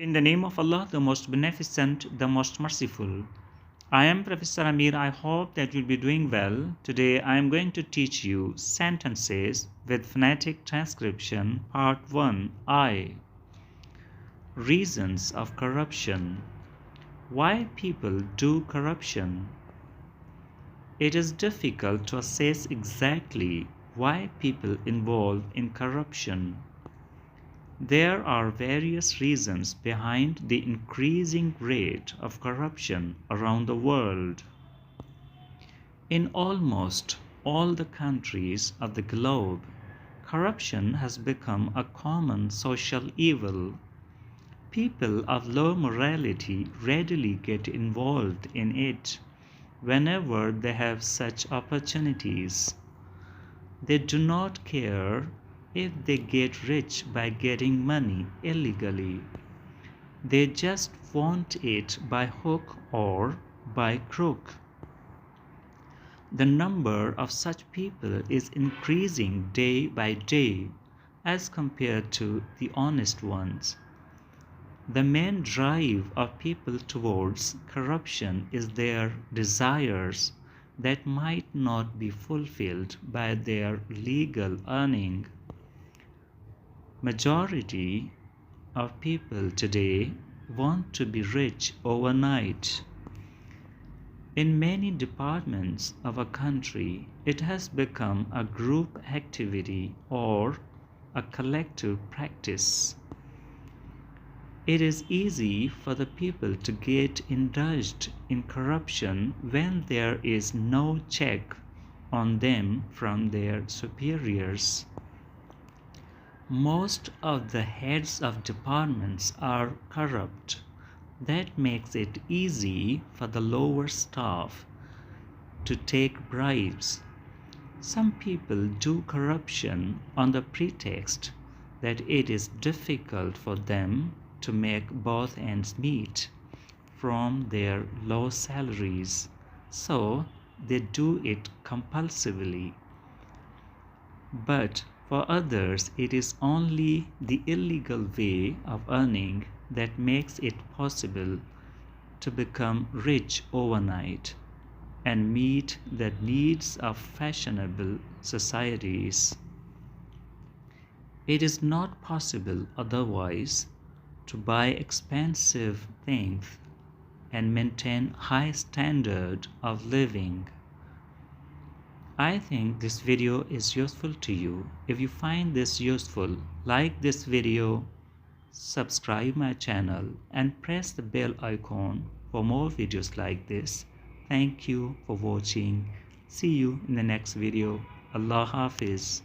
In the name of Allah, the most beneficent, the most merciful. I am Professor Ameer. I hope that you'll be doing well. Today I am going to teach you sentences with phonetic transcription, part 1, I. Reasons of corruption. Why people do corruption? It is difficult to assess exactly why people involve in corruption. There are various reasons behind the increasing rate of corruption around the world. In almost all the countries of the globe, corruption has become a common social evil. People of low morality readily get involved in it whenever they have such opportunities. They do not care if they get rich by getting money illegally. They just want it by hook or by crook. The number of such people is increasing day by day as compared to the honest ones. The main drive of people towards corruption is their desires that might not be fulfilled by their legal earning. Majority of people today want to be rich overnight. In many departments of a country, it has become a group activity or a collective practice. It is easy for the people to get indulged in corruption when there is no check on them from their superiors. Most of the heads of departments are corrupt. That makes it easy for the lower staff to take bribes. Some people do corruption on the pretext that it is difficult for them to make both ends meet from their low salaries, so they do it compulsively. But for others, it is only the illegal way of earning that makes it possible to become rich overnight and meet the needs of fashionable societies. It is not possible otherwise to buy expensive things and maintain high standard of living. I think this video is useful to you. If you find this useful, like this video, subscribe my channel and press the bell icon for more videos like this. Thank you for watching. See you in the next video. Allah Hafiz.